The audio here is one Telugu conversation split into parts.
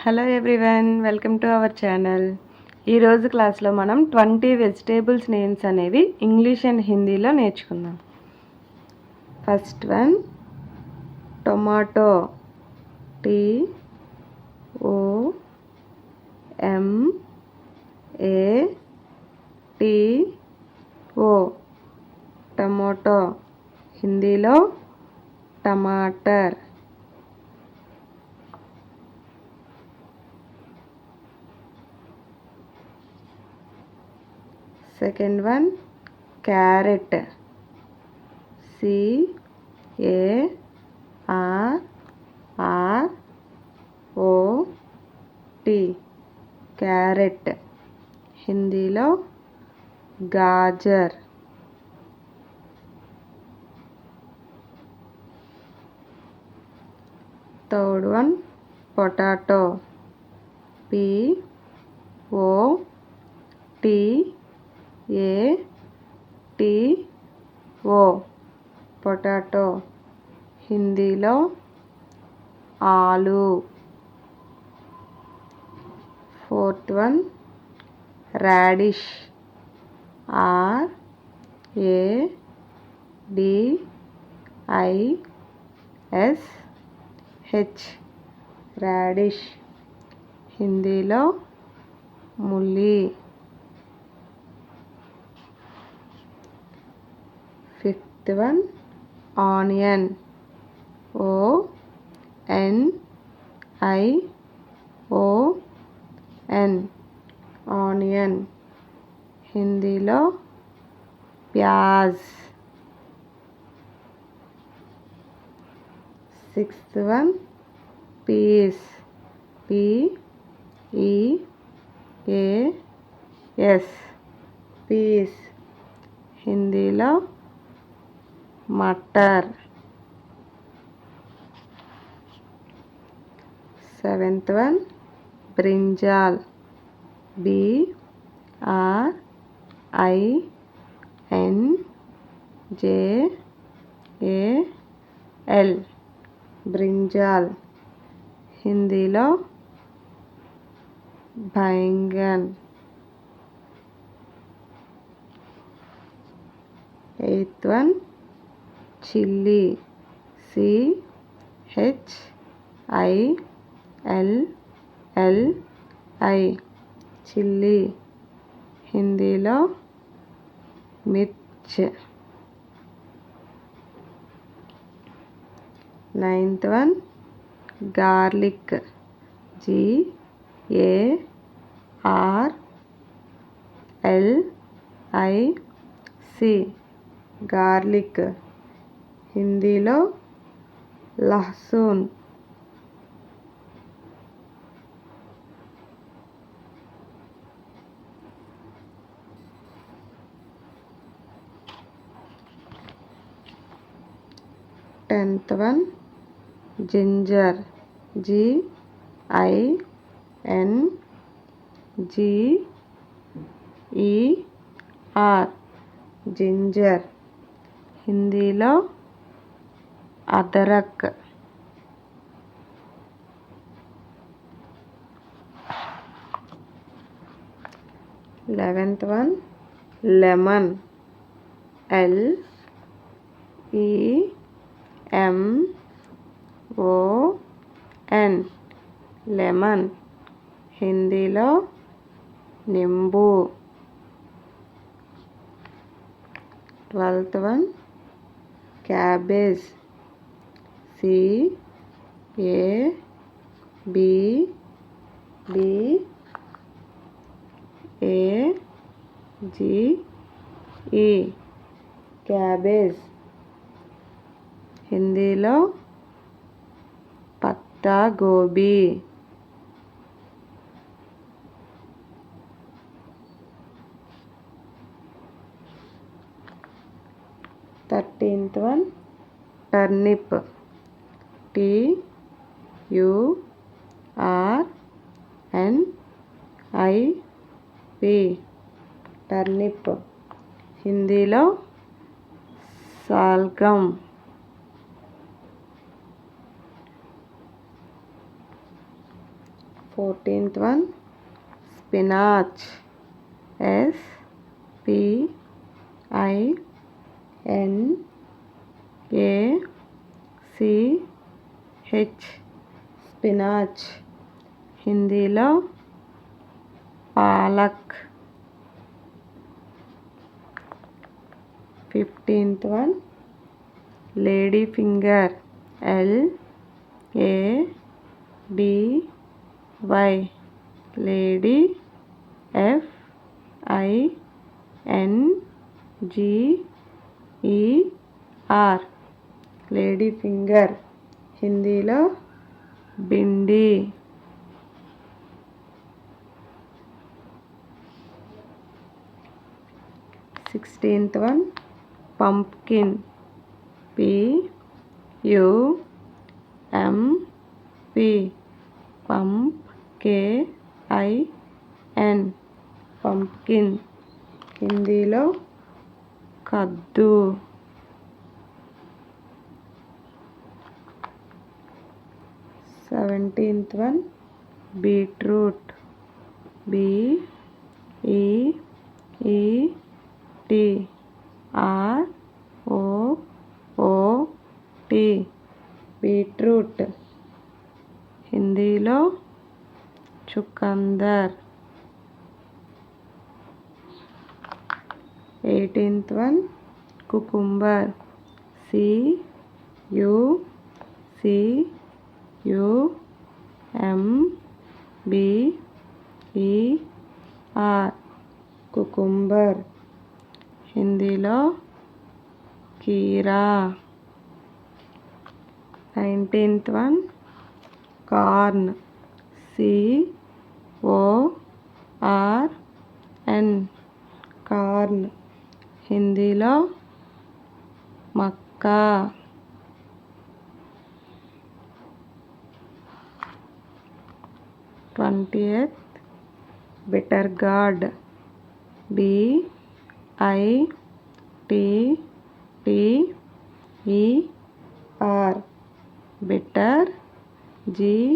Hello everyone, welcome to our channel. ఈరోజు క్లాస్లో మనం 20 వెజిటేబుల్స్ నేమ్స్ అనేవి ఇంగ్లీష్ అండ్ హిందీలో నేర్చుకుందాం. First one tomato, TOMATO, tomato. హిందీలో టమాటర్. Second one carrot, CARROT, carrot. హిందీలో గాజర్. Third one potato, POTATO, potato. హిందీలో ఆలు. Fourth one radish, RADISH, radish. హిందీలో ములి. Fifth one onion, ONION, onion. హిందీలో ప్యాజ్. Sixth one peas, PEAS, peas. హిందీలో మటర్. Seventh one brinjal, BRINJAL, brinjal. హిందీలో బైంగన్. Eighth one chilli, CHILLI, chilli. హిందీలో మిర్చ్. Ninth one garlic, GARLIC, garlic. హిందీలో లహసూన్. 10th one ginger, GINGER, ginger. హిందీలో అదరక్. 11th one lemon, LEMON, lemon. హిందీలో నింబు. 12th one cabbage, CABBAGE, cabbage. హిందీలో పత్తా గోబీ. 13th one turnip, TURNIP, turnip. హిందీలో సాల్గమ్. 14th 14th one, spinach. SPINACH, spinach. హిందీలో పాలక్. 15th one, lady finger. LADY, lady. FINGER, lady finger. హిందీలో భిండి. 16th one, pumpkin. PUMP, KIN, pumpkin. హిందీలో కద్దు. 17th one, beetroot. BEETROOT, beetroot. హిందీలో చుకందర్. 18th one, cucumber. CUCUMBER, cucumber. హిందీలో కీరా. 19th one, corn. CORN, corn. హిందీలో మక్కా. 20th, bitter gourd. BITTER, bitter. GOURD,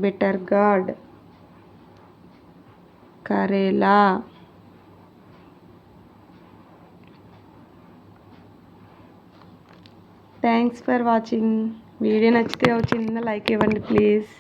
bitter gourd. కరేలా. Thanks for watching. వీడియో నచ్చితే ఒక చిన్న లైక్ ఇవ్వండి ప్లీజ్.